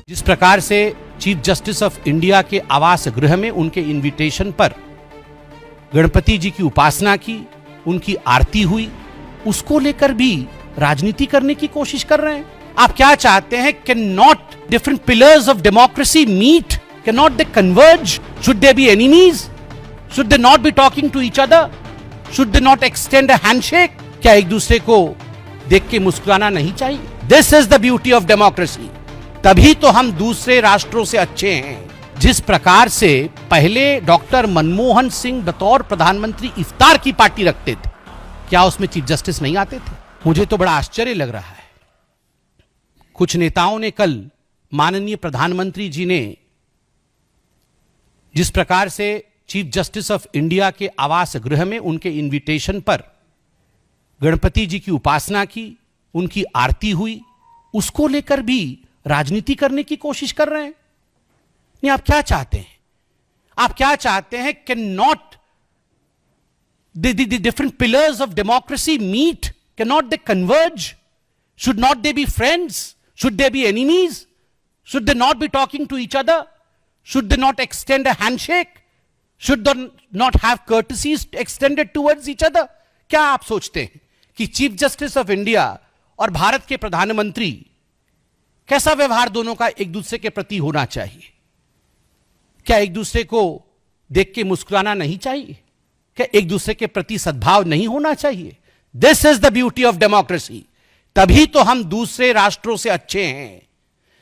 जिस प्रकार से चीफ जस्टिस ऑफ इंडिया के आवास गृह में उनके इनविटेशन पर गणपति जी की उपासना की, उनकी आरती हुई, उसको लेकर भी राजनीति करने की कोशिश कर रहे हैं। आप क्या चाहते हैं? Can not different pillars of democracy meet? Can not they converge? Should they be enemies? Should they not be talking to each other? Should they not extend a handshake? क्या एक दूसरे को देख के मुस्कुराना नहीं चाहिए? This is the beauty of democracy. तभी तो हम दूसरे राष्ट्रों से अच्छे हैं। जिस प्रकार से पहले डॉक्टर मनमोहन सिंह बतौर प्रधानमंत्री इफ्तार की पार्टी रखते थे, क्या उसमें चीफ जस्टिस नहीं आते थे? मुझे तो बड़ा आश्चर्य लग रहा है। कुछ नेताओं ने कल माननीय प्रधानमंत्री जी ने जिस प्रकार से चीफ जस्टिस ऑफ इंडिया के आवास गृह में उनके इनविटेशन पर गणपति जी की उपासना की, उनकी आरती हुई, उसको लेकर भी राजनीति करने की कोशिश कर रहे हैं। नहीं, आप क्या चाहते हैं? आप क्या चाहते हैं? Can not the different pillars of democracy meet? Can not they converge? Should not they be friends? Should they be enemies? Should they not be talking to each other? Should they not extend a handshake? Should they not have courtesies extended towards each other? क्या आप सोचते हैं कि chief justice of India और भारत के प्रधानमंत्री कैसा व्यवहार दोनों का एक दूसरे के प्रति होना चाहिए? क्या एक दूसरे को देख के मुस्कुराना नहीं चाहिए? क्या एक दूसरे के प्रति सद्भाव नहीं होना चाहिए? This is the beauty of democracy. तभी तो हम दूसरे राष्ट्रों से अच्छे हैं।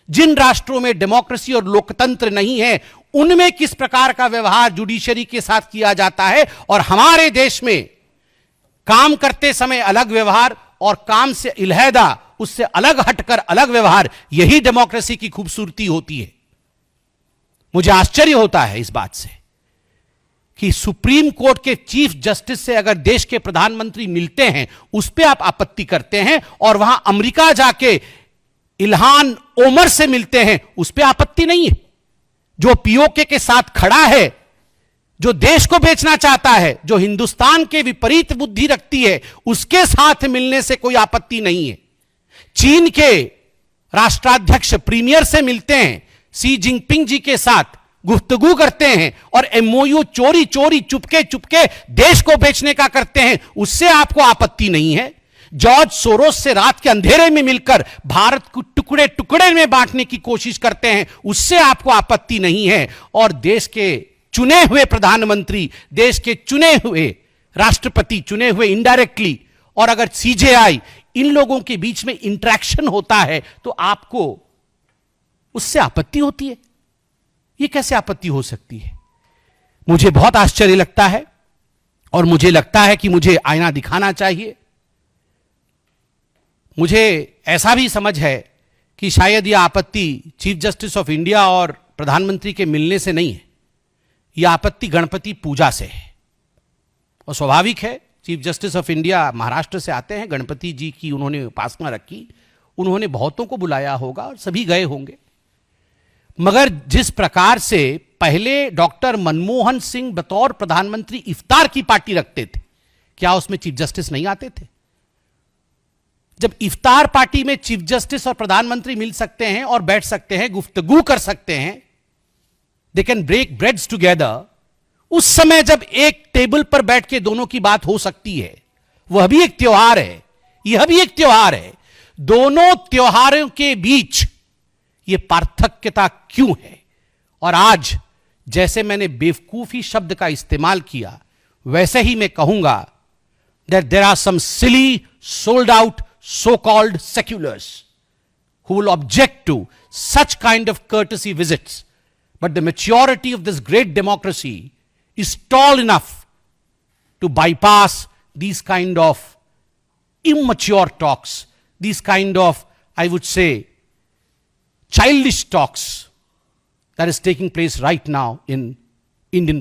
जिन राष्ट्रों में डेमोक्रेसी और लोकतंत्र नहीं है, उनमें किस प्रकार का व्यवहार जुडिशरी के साथ किया जाता है, और हमारे देश में काम करते समय अलग व्यवहार और काम से इल्हैदा उससे अलग हटकर अलग व्यवहार, यही डेमोक्रेसी की खूबसूरती होती है। मुझे आश्चर्य होता है इस बात से कि सुप्रीम कोर्ट के चीफ जस्टिस से अगर देश के प्रधानमंत्री मिलते हैं, उस पर आप आपत्ति करते हैं, और वहां अमेरिका जाके इल्हान ओमर से मिलते हैं, उस पर आपत्ति नहीं है। जो पीओके के साथ खड़ा है, जो देश को बेचना चाहता है, जो हिंदुस्तान के विपरीत बुद्धि रखती है, उसके साथ मिलने से कोई आपत्ति नहीं है। चीन के राष्ट्राध्यक्ष प्रीमियर से मिलते हैं, सी जिनपिंग जी के साथ गुफ्तगू करते हैं, और एमओयू चोरी चोरी चुपके चुपके देश को बेचने का करते हैं, उससे आपको आपत्ति नहीं है। जॉर्ज सोरोस से रात के अंधेरे में मिलकर भारत को टुकड़े टुकड़े में बांटने की कोशिश करते हैं, उससे आपको आपत्ति नहीं है। और देश के चुने हुए प्रधानमंत्री, देश के चुने हुए राष्ट्रपति, चुने हुए इनडायरेक्टली, और अगर सीजेआई, इन लोगों के बीच में इंटरेक्शन होता है तो आपको उससे आपत्ति होती है। यह कैसे आपत्ति हो सकती है? मुझे बहुत आश्चर्य लगता है, और मुझे लगता है कि मुझे आईना दिखाना चाहिए। मुझे ऐसा भी समझ है कि शायद यह आपत्ति चीफ जस्टिस ऑफ इंडिया और प्रधानमंत्री के मिलने से नहीं है, यह आपत्ति गणपति पूजा से है। और स्वाभाविक है, chief justice of India Maharashtra से आते हैं, गणपति जी की उन्होंने उपासना रखी, उन्होंने बहुतों को बुलाया होगा और सभी गए होंगे। मगर जिस प्रकार से पहले डॉक्टर मनमोहन सिंह बतौर प्रधानमंत्री इफ्तार की पार्टी रखते थे, क्या उसमें चीफ जस्टिस नहीं आते थे? जब इफ्तार पार्टी में चीफ जस्टिस और प्रधानमंत्री मिल सकते हैं और बैठ सकते हैं, गुफ्तगू कर सकते हैं, they can break breads together, उस समय जब एक टेबल पर बैठ के दोनों की बात हो सकती है, वह भी एक त्योहार है, यह भी एक त्योहार है। दोनों त्योहारों के बीच यह पार्थक्यता क्यों है? और आज जैसे मैंने बेवकूफी शब्द का इस्तेमाल किया, वैसे ही मैं कहूंगा that there are some silly sold out so called seculars who will object to such kind of courtesy visits, but the maturity of this great democracy is tall enough to bypass these kind of immature talks, these kind of, I would say, childish talks that is taking place right now in Indian